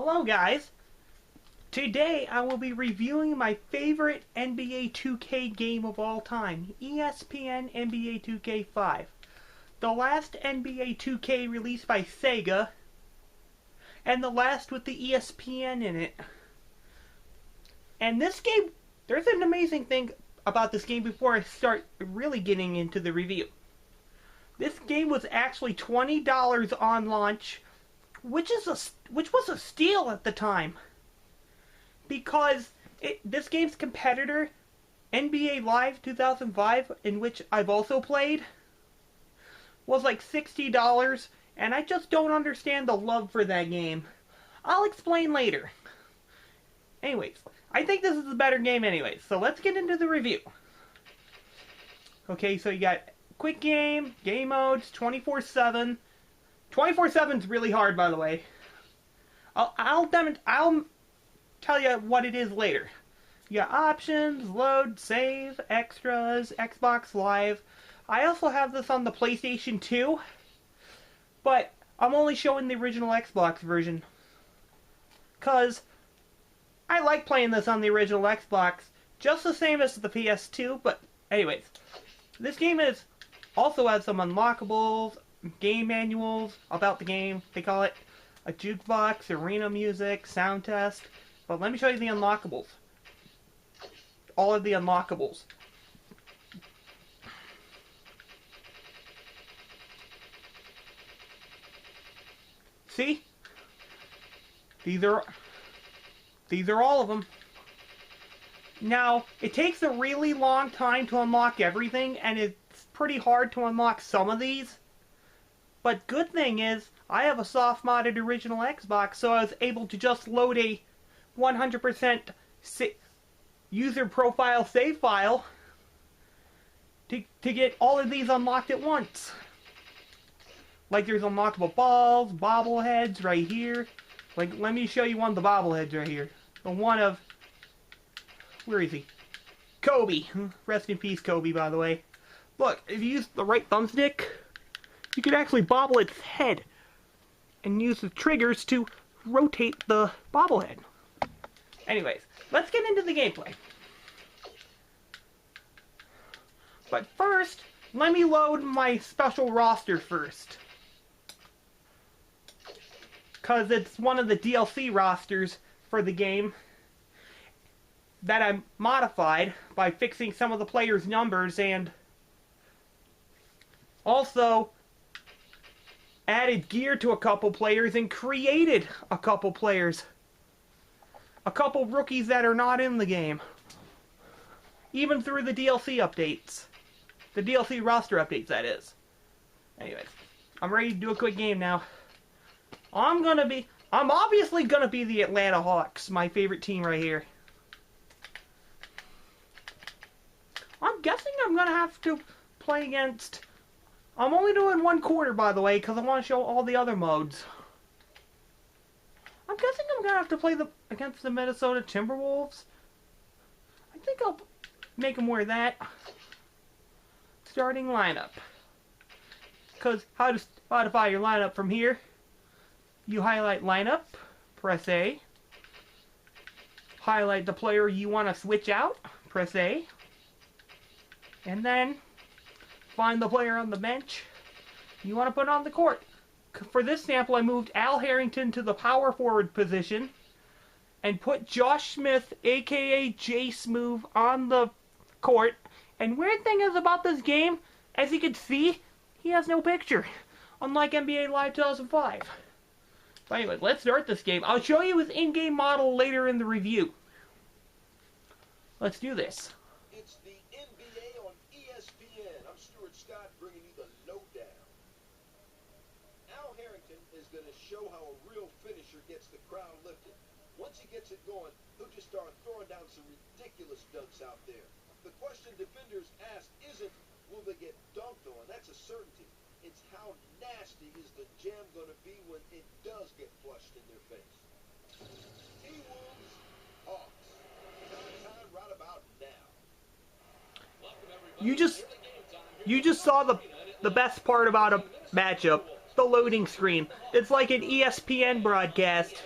Hello guys! Today I will be reviewing my favorite NBA 2K game of all time, ESPN NBA 2K5. The last NBA 2K released by Sega, and the last with the ESPN in it. And this game, there's an amazing thing about this game before I start really getting into the review. This game was actually $20 on launch, which was a steal at the time, because this game's competitor, NBA Live 2005, in which I've also played, was like $60, and I just don't understand the love for that game. I'll explain later. Anyways, I think this is a better game anyways, so let's get into the review. Okay, so you got quick game, game modes, 24/7. 24/7 is really hard, by the way. I'll tell you what it is later. You got options, load, save, extras, Xbox Live. I also have this on the PlayStation 2, but I'm only showing the original Xbox version, because I like playing this on the original Xbox, just the same as the PS2, but anyways. This game also has some unlockables, game manuals about the game. They call it a jukebox, arena music, sound test. But let me show you the unlockables. All of the unlockables. See? These are all of them. Now, it takes a really long time to unlock everything, and it's pretty hard to unlock some of these. But good thing is, I have a soft-modded original Xbox, so I was able to just load a 100% user profile save file to get all of these unlocked at once. Like there's unlockable balls, bobbleheads right here. Like, let me show you one of the bobbleheads right here. The one of... Where is he? Kobe. Rest in peace, Kobe, by the way. Look, if you use the right thumbstick, you can actually bobble its head and use the triggers to rotate the bobblehead. Anyways, let's get into the gameplay. But first, let me load my special roster first, because it's one of the DLC rosters for the game that I modified by fixing some of the players' numbers, and also added gear to a couple players and created a couple players. A couple rookies that are not in the game. Even through the DLC updates. The DLC roster updates, that is. Anyways, I'm ready to do a quick game now. I'm obviously gonna be the Atlanta Hawks, my favorite team right here. I'm guessing I'm gonna have to play against... I'm only doing one quarter, by the way, because I want to show all the other modes. I'm guessing I'm gonna have to play against the Minnesota Timberwolves. I think I'll make them wear that. Starting lineup. Because how to modify your lineup from here. You highlight lineup, press A. Highlight the player you want to switch out, press A. And then find the player on the bench you want to put on the court. For this sample, I moved Al Harrington to the power forward position and put Josh Smith, aka J-Smooth, on the court. And weird thing is about this game, as you can see, he has no picture, unlike NBA Live 2005. But anyway, let's start this game. I'll show you his in-game model later in the review. Let's do this. It's the NBA on ESPN. I'm Stuart Scott bringing you the lowdown. Al Harrington is going to show how a real finisher gets the crowd lifted. Once he gets it going, he'll just start throwing down some ridiculous dunks out there. The question defenders ask isn't, will they get dunked on? That's a certainty. It's how nasty is the jam going to be when it does get flushed in their face. T-Wolves, Hawks. Time right about now. You just saw the best part about a matchup. The loading screen. It's like an ESPN broadcast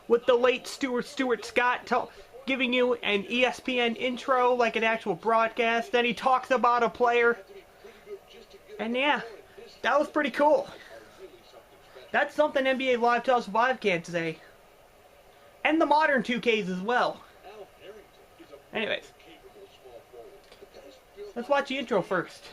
with the late Stuart Scott giving you an ESPN intro like an actual broadcast. Then he talks about a player. And yeah, that was pretty cool. That's something NBA Live 2005 can't say. And the modern 2Ks as well. Anyways, let's watch the intro first.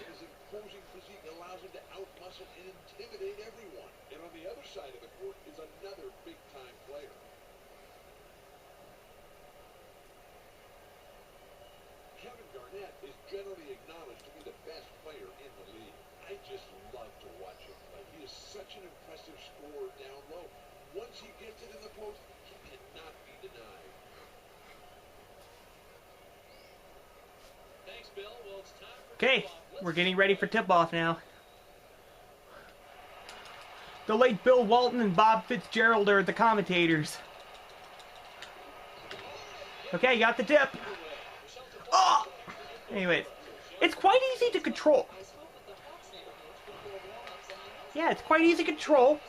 Is generally acknowledged to be the best player in the league. I just love to watch him play. He is such an impressive scorer down low. Once he gets it in the post, he cannot be denied. Thanks, Bill. Well, it's time for Okay, we're getting ready for tip-off now. The late Bill Walton and Bob Fitzgerald are the commentators. Okay, got the tip. Oh! Anyways, it's quite easy to control. Yeah, it's quite easy to control.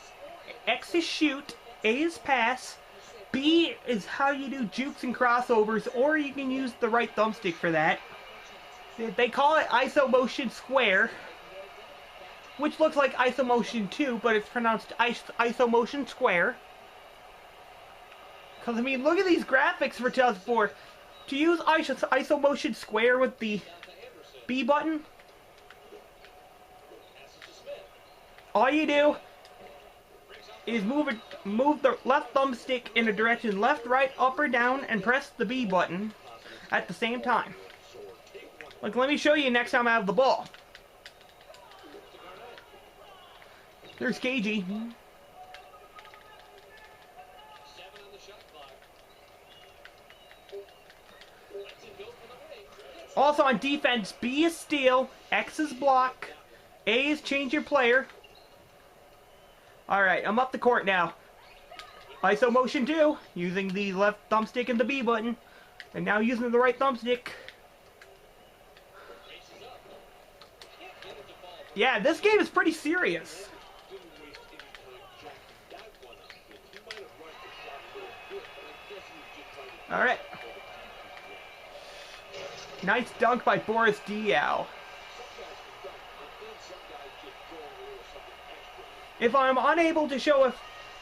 X is shoot, A is pass, B is how you do jukes and crossovers, or you can use the right thumbstick for that. They call it ISO motion square, which looks like ISO motion 2, but it's pronounced ISO motion square. Because, I mean, look at these graphics for 2004. To use ISO motion square with the B button, all you do is move the left thumbstick in a direction left, right, up, or down, and press the B button at the same time. Like, let me show you next time I have the ball. There's KG. Also on defense, B is steal, X is block, A is change your player. Alright, I'm up the court now. ISO motion 2, using the left thumbstick and the B button. And now using the right thumbstick. Yeah, this game is pretty serious. Alright. Nice dunk by Boris Diaw. If I'm unable to show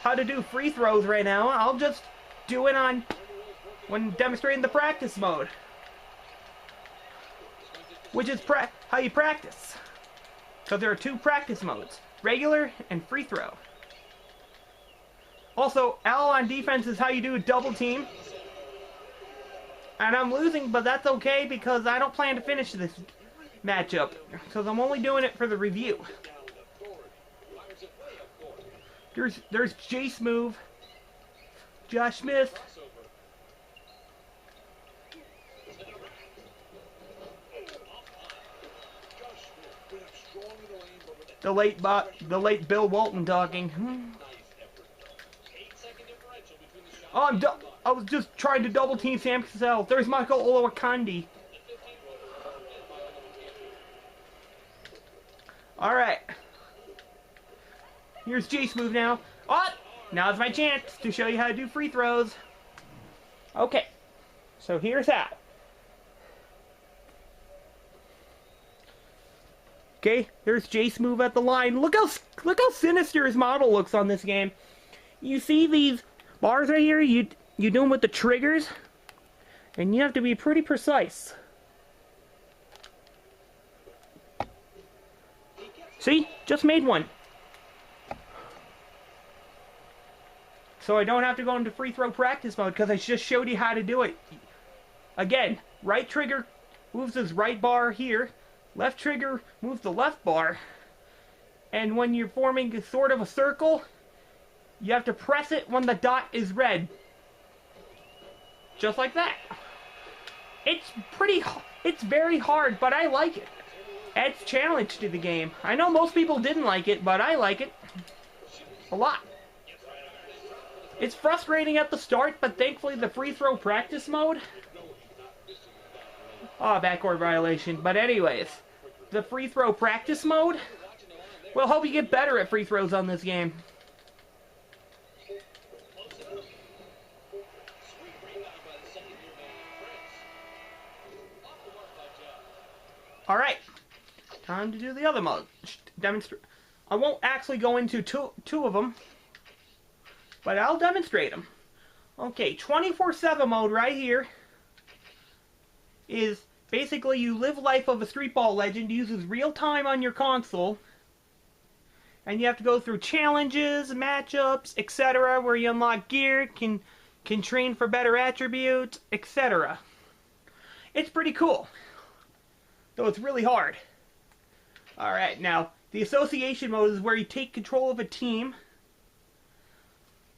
how to do free throws right now, I'll just do it when demonstrating the practice mode. Which is how you practice. Because there are 2 practice modes. Regular and free throw. Also, L on defense is how you do a double team. And I'm losing, but that's okay because I don't plan to finish this matchup. Because I'm only doing it for the review. There's Jace move. Josh Smith. The late Bill Walton talking. Oh, I was just trying to double team Sam Cassell. There's Michael Olowokandi. Alright. Here's Jace move now. Oh! Now's my chance to show you how to do free throws. Okay. So here's how. Okay, there's Jace move at the line. Look how sinister his model looks on this game. You see these bars right here? You do them with the triggers, and you have to be pretty precise. See? Just made one. So I don't have to go into free throw practice mode because I just showed you how to do it. Again, right trigger moves his right bar here. Left trigger moves the left bar. And when you're forming sort of a circle, you have to press it when the dot is red. Just like that. It's very hard, but I like it. Adds challenge to the game. I know most people didn't like it, but I like it. A lot. It's frustrating at the start, but thankfully the free throw practice mode. Oh, backcourt violation. But anyways, the free throw practice mode will help you get better at free throws on this game. Alright, time to do the other mode. Demonstrate. I won't actually go into two of them, but I'll demonstrate them. Okay, 24/7 mode right here is basically you live life of a streetball legend, uses real time on your console, and you have to go through challenges, matchups, etc., where you unlock gear, can train for better attributes, etc. It's pretty cool, though it's really hard. Alright, now, the association mode is where you take control of a team,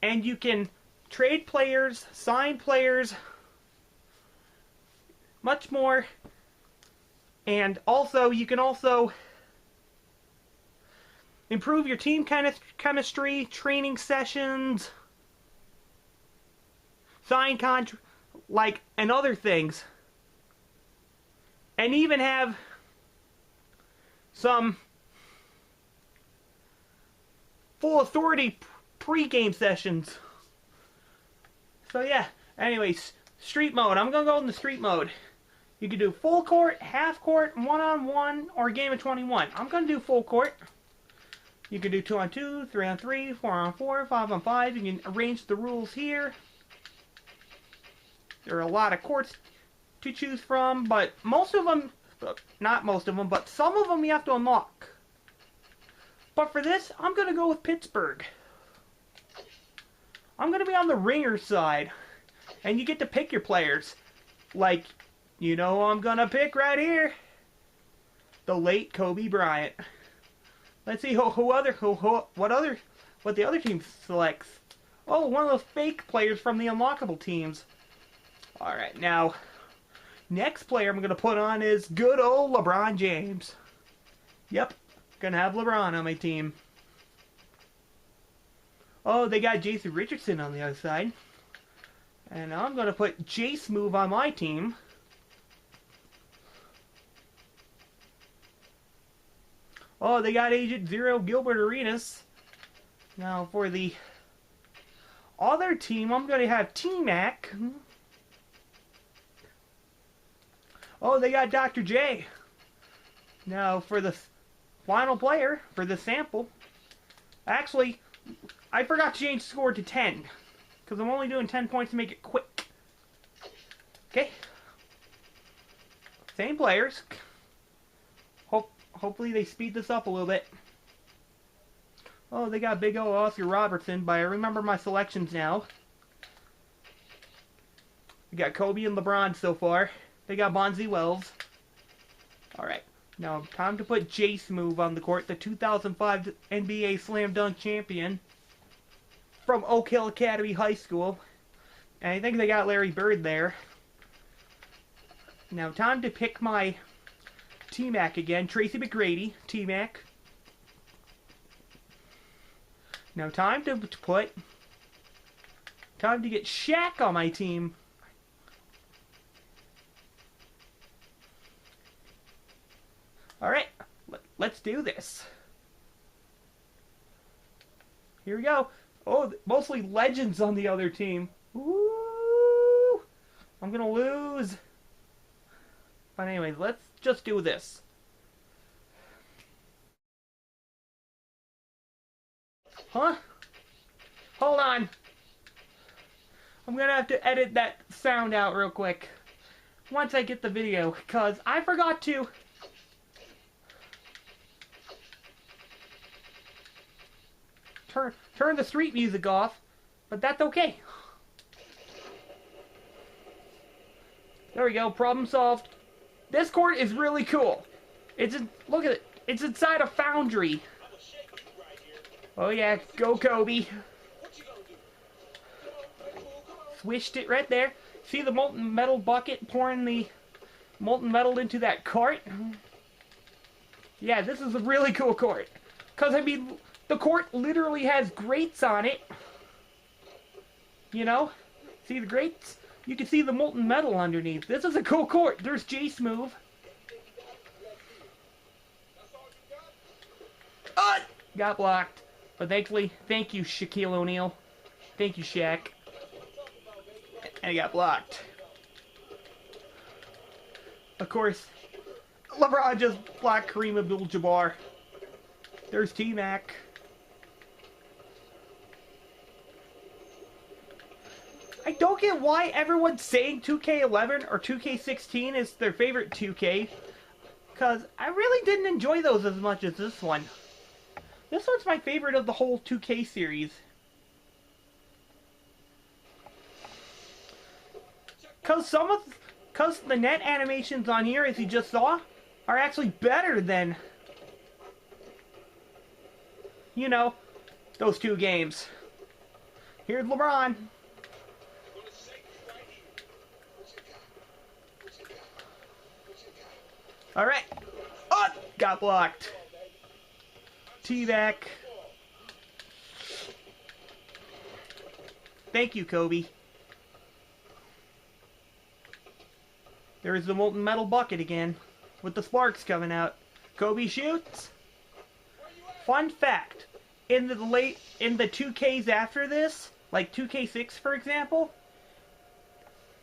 and you can trade players, sign players, much more, and also, you can also improve your team chemistry, training sessions, sign and other things. And even have some full authority pre-game sessions. So yeah, anyways, street mode. I'm going to go in the street mode. You can do full court, half court, 1-on-1, or a game of 21. I'm going to do full court. You can do 2-on-2, 3-on-3, 4-on-4, 5-on-5. You can arrange the rules here. There are a lot of courts to choose from, but most of them, not most of them, but some of them you have to unlock. But for this, I'm going to go with Pittsburgh. I'm going to be on the ringer side, and you get to pick your players. Like, you know I'm going to pick right here. The late Kobe Bryant. Let's see what the other team selects. Oh, one of those fake players from the unlockable teams. Alright, now, next player I'm going to put on is good old LeBron James. Yep, going to have LeBron on my team. Oh, they got Jason Richardson on the other side. And I'm going to put Jace Move on my team. Oh, they got Agent Zero Gilbert Arenas. Now, for the other team, I'm going to have T-Mac. Oh, they got Dr. J. Now, for the final player, for the sample, actually, I forgot to change the score to 10, because I'm only doing 10 points to make it quick. Okay. Same players. Hopefully they speed this up a little bit. Oh, they got Big O Oscar Robertson, but I remember my selections now. We got Kobe and LeBron so far. They got Bonzi Wells. Alright, now time to put Jace Move on the court, the 2005 NBA Slam Dunk champion from Oak Hill Academy High School. And I think they got Larry Bird there. Now time to pick my T-Mac again, Tracy McGrady, T-Mac. Now time to get Shaq on my team. Alright, let's do this. Here we go. Oh, mostly legends on the other team. Woo! I'm gonna lose. But anyways, let's just do this. Huh? Hold on. I'm gonna have to edit that sound out real quick once I get the video, because I forgot to turn the street music off, but that's okay. There we go, problem solved. This court is really cool. Look at it. It's inside a foundry. Oh yeah, go Kobe. Swished it right there. See the molten metal bucket pouring the molten metal into that cart? Yeah, this is a really cool court. Because, I mean, the court literally has grates on it. You know? See the grates? You can see the molten metal underneath. This is a cool court. There's Jace Move. Got blocked. But thankfully, thank you, Shaquille O'Neal. Thank you, Shaq. And he got blocked. Of course, LeBron just blocked Kareem Abdul-Jabbar. There's T-Mac. I don't get why everyone's saying 2K11 or 2K16 is their favorite 2K. Because I really didn't enjoy those as much as this one. This one's my favorite of the whole 2K series. Because the net animations on here, as you just saw, are actually better than, you know, those two games. Here's LeBron. Alright. Oh! Got blocked. T-back. Thank you, Kobe. There's the molten metal bucket again, with the sparks coming out. Kobe shoots. Fun fact: in the 2Ks after this, like 2K6 for example,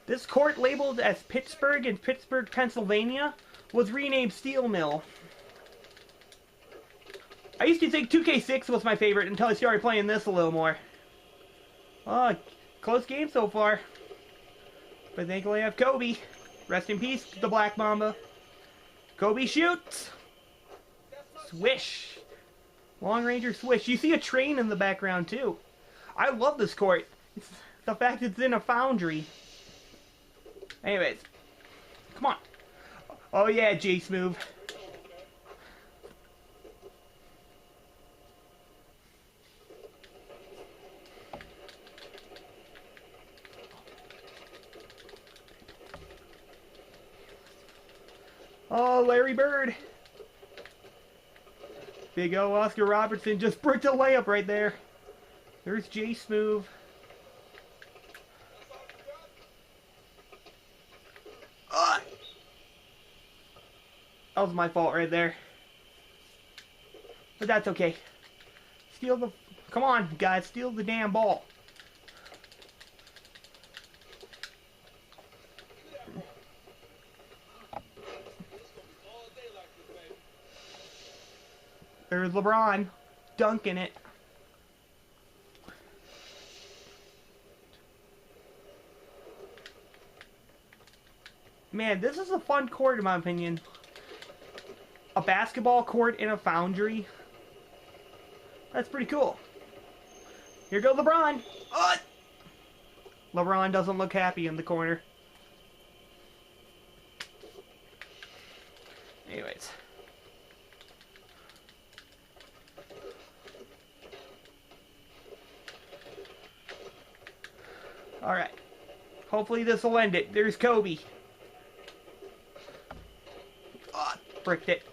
this court labeled as Pittsburgh in Pittsburgh, Pennsylvania, was renamed Steel Mill. I used to think 2K6 was my favorite until I started playing this a little more. Oh, close game so far. But thankfully I have Kobe. Rest in peace, the Black Mamba. Kobe shoots. Swish. Long Ranger swish. You see a train in the background too. I love this court. It's the fact it's in a foundry. Anyways. Come on. Oh yeah, Jace move. Oh, Larry Bird. Big O Oscar Robertson just bricked a layup right there. There's Jace move. That was my fault right there. But that's okay. Steal the... Come on, guys. Steal the damn ball. There's LeBron. Dunking it. Man, this is a fun court in my opinion. A basketball court in a foundry. That's pretty cool. Here goes LeBron. Oh! LeBron doesn't look happy in the corner. Anyways. Alright. Hopefully this will end it. There's Kobe. Oh, bricked it.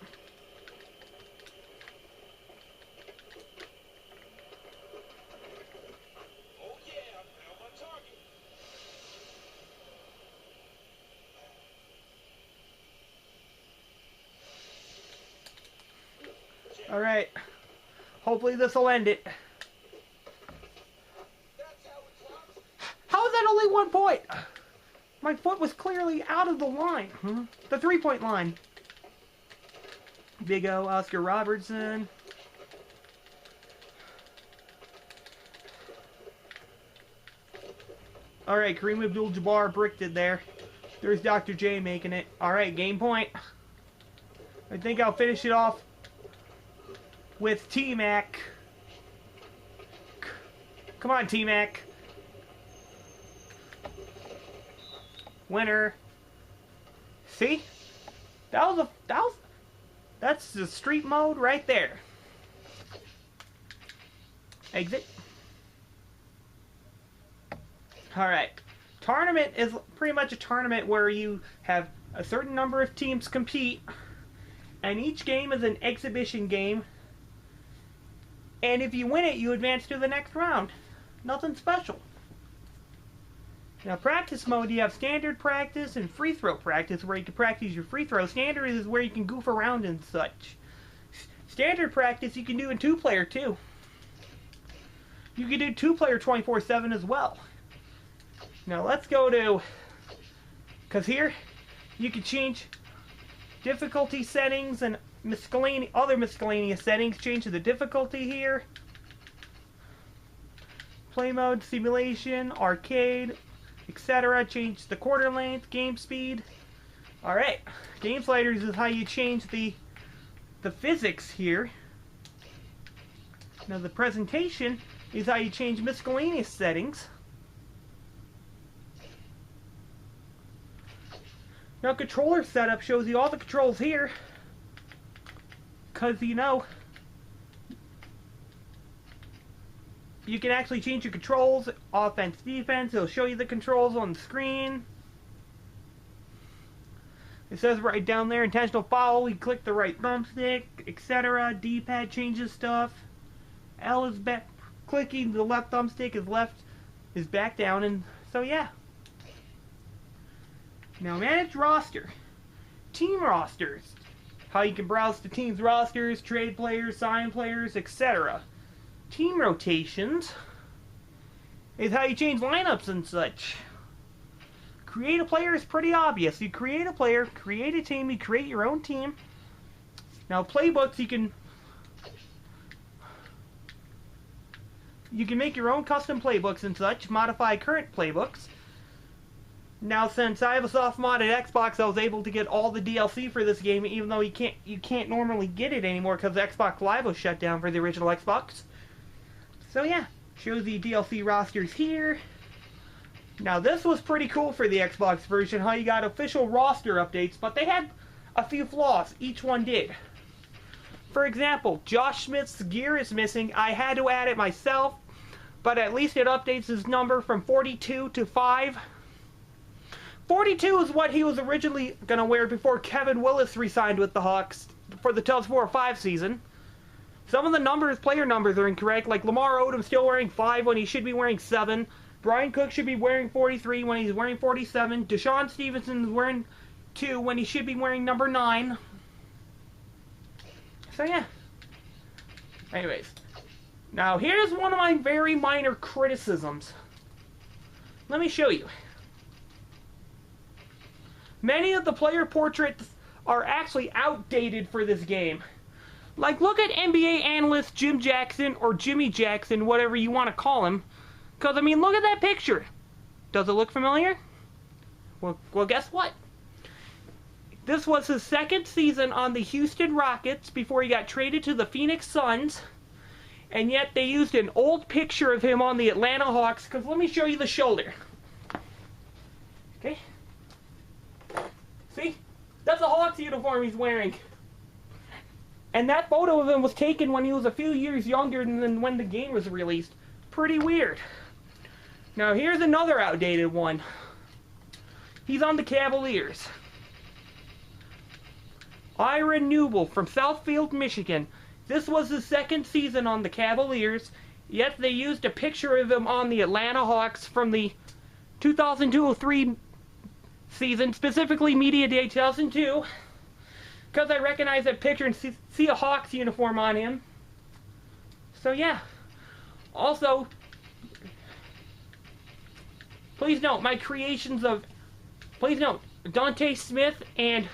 Alright. Hopefully this will end it. How is that only 1 point? My foot was clearly out of the line. The 3-point line. Big O Oscar Robertson. Alright, Kareem Abdul-Jabbar bricked it there. There's Dr. J making it. Alright, game point. I think I'll finish it off with T-Mac. Come on, T-Mac. Winner. See? That's the street mode right there. Exit. Alright. Tournament is pretty much a tournament where you have a certain number of teams compete, and each game is an exhibition game. And if you win it, you advance to the next round. Nothing special. Now, practice mode, you have standard practice and free throw practice, where you can practice your free throw. Standard is where you can goof around and such. Standard practice you can do in 2-player too. You can do 2-player 24/7 as well. Now let's go to, because here you can change difficulty settings and other miscellaneous settings. Change the difficulty here. Play mode, simulation, arcade, etc. Change the quarter length, game speed. Alright, game sliders is how you change the physics here. Now the presentation is how you change miscellaneous settings. Now controller setup shows you all the controls here. Because, you know, you can actually change your controls, offense, defense. It'll show you the controls on the screen. It says right down there, intentional foul. We click the right thumbstick, etc. D-pad changes stuff. L is back. Clicking the left thumbstick is back down, and so yeah. Now manage roster, team rosters. How you can browse the team's rosters, trade players, sign players, etc. Team rotations is how you change lineups and such. Create a player is pretty obvious. You create a player, create a team, you create your own team. Now playbooks, you can make your own custom playbooks and such, modify current playbooks. Now since I have a soft-modded Xbox, I was able to get all the DLC for this game, even though you can't normally get it anymore because Xbox Live was shut down for the original Xbox. So yeah, shows the DLC rosters here. Now this was pretty cool for the Xbox version, how you got official roster updates, but they had a few flaws, each one did. For example, Josh Smith's gear is missing. I had to add it myself, but at least it updates his number from 42 to 5. 42 is what he was originally going to wear before Kevin Willis re-signed with the Hawks for the 2004-05 season. Some of the player numbers are incorrect, like Lamar Odom's still wearing 5 when he should be wearing 7. Brian Cook should be wearing 43 when he's wearing 47. Deshaun Stevenson is wearing 2 when he should be wearing number 9. So yeah. Anyways. Now here's one of my very minor criticisms. Let me show you. Many of the player portraits are actually outdated for this game. Like, look at NBA analyst Jim Jackson, or Jimmy Jackson, whatever you want to call him. Because, I mean, look at that picture. Does it look familiar? Well, guess what? This was his second season on the Houston Rockets before he got traded to the Phoenix Suns. And yet they used an old picture of him on the Atlanta Hawks. Because let me show you the shoulder. Okay? See? That's a Hawks uniform he's wearing. And that photo of him was taken when he was a few years younger than when the game was released. Pretty weird. Now here's another outdated one. He's on the Cavaliers. Ira Newell from Southfield, Michigan. This was his second season on the Cavaliers, yet they used a picture of him on the Atlanta Hawks from the 2002-03 season, specifically Media Day 2002, because I recognize that picture and see a Hawks uniform on him. So yeah. Also, please note, Dante Smith and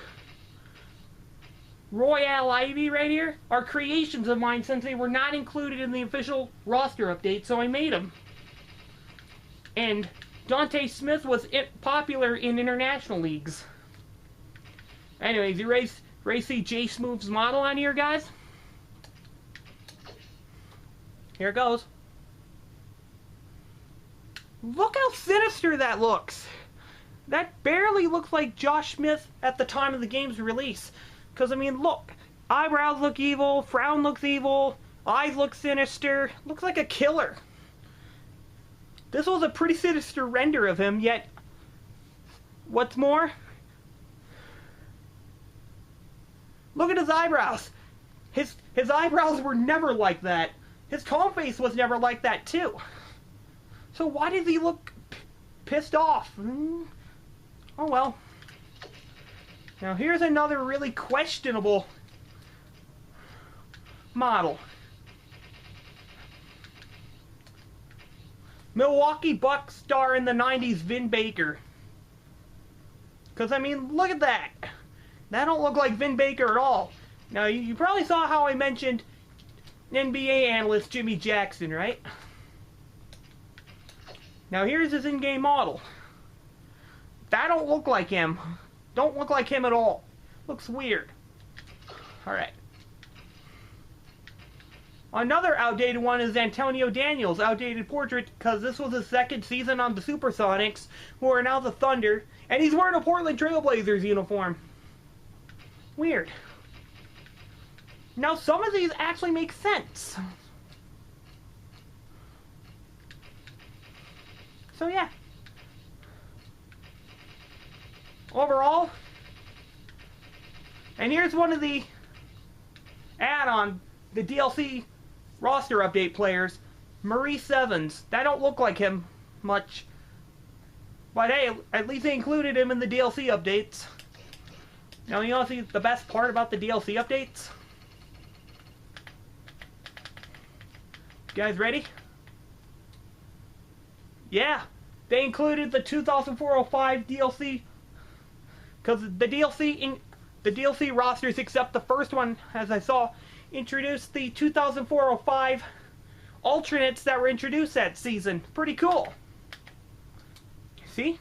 Royale Ivy right here are creations of mine since they were not included in the official roster update, so I made them. And Dante Smith was popular in international leagues. Anyways, you see J Smooth's model on here, guys? Here it goes. Look how sinister that looks. That barely looks like Josh Smith at the time of the game's release. Because, I mean, look. Eyebrows look evil, frown looks evil, eyes look sinister. Looks like a killer. This was a pretty sinister render of him, yet, what's more, look at his eyebrows. His eyebrows were never like that. His calm face was never like that, too. So why does he look pissed off? Oh well. Now here's another really questionable model. Milwaukee Bucks star in the 90s, Vin Baker. Because, I mean, look at that. That don't look like Vin Baker at all. Now, you probably saw how I mentioned NBA analyst Jimmy Jackson, right? Now, here's his in-game model. That don't look like him. Don't look like him at all. Looks weird. Alright. Another outdated one is Antonio Daniels' outdated portrait, because this was his second season on the Supersonics, who are now the Thunder, and he's wearing a Portland Trailblazers uniform. Weird. Now, some of these actually make sense. So, yeah. Overall, and here's one of the add-on, the DLC roster update players, Maurice Evans. That don't look like him much, but hey, at least they included him in the DLC updates. Now, you know what's the best part about the DLC updates? You guys ready? Yeah, they included the 2004-05 DLC, because the DLC rosters, except the first one, as I saw, introduced the 2004-05 alternates that were introduced that season. Pretty cool. See?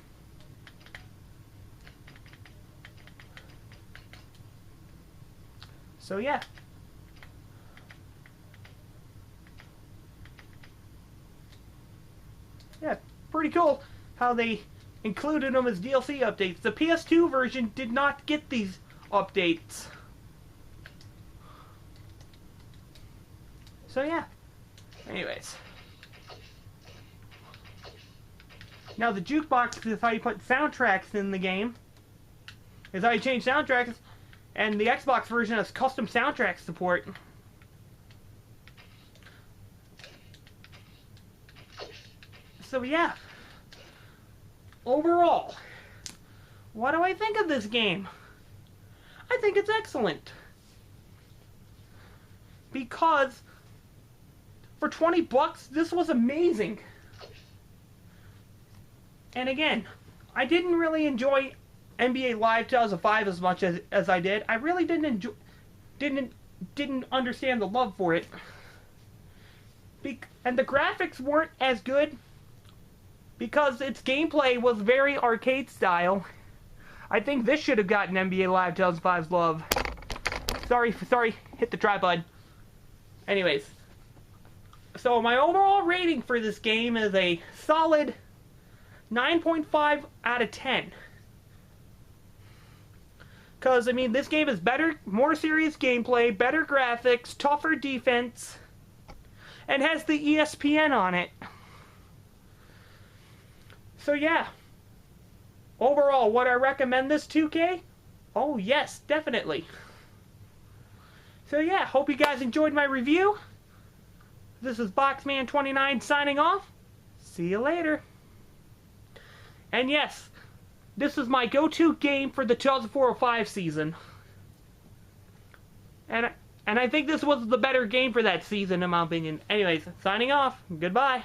So yeah. Yeah, pretty cool how they included them as DLC updates. The PS2 version did not get these updates. So yeah. Anyways. Now the jukebox is how you put soundtracks in the game. Is how you change soundtracks. And the Xbox version has custom soundtrack support. So yeah. Overall, what do I think of this game? I think it's excellent. Because for 20 bucks, this was amazing. And again, I didn't really enjoy NBA Live 2005 as much as I did. I really didn't understand the love for it. And the graphics weren't as good because its gameplay was very arcade style. I think this should have gotten NBA Live 2005's love. Sorry, hit the tripod. Anyways, so my overall rating for this game is a solid 9.5 out of 10. Because, I mean, this game is better, more serious gameplay, better graphics, tougher defense, and has the ESPN on it. So, yeah. Overall, would I recommend this 2K? Oh, yes, definitely. So, yeah, hope you guys enjoyed my review. This is Boxman29 signing off. See you later. And yes, this is my go-to game for the 2004-05 season. And I think this was the better game for that season, in my opinion. Anyways, signing off. Goodbye.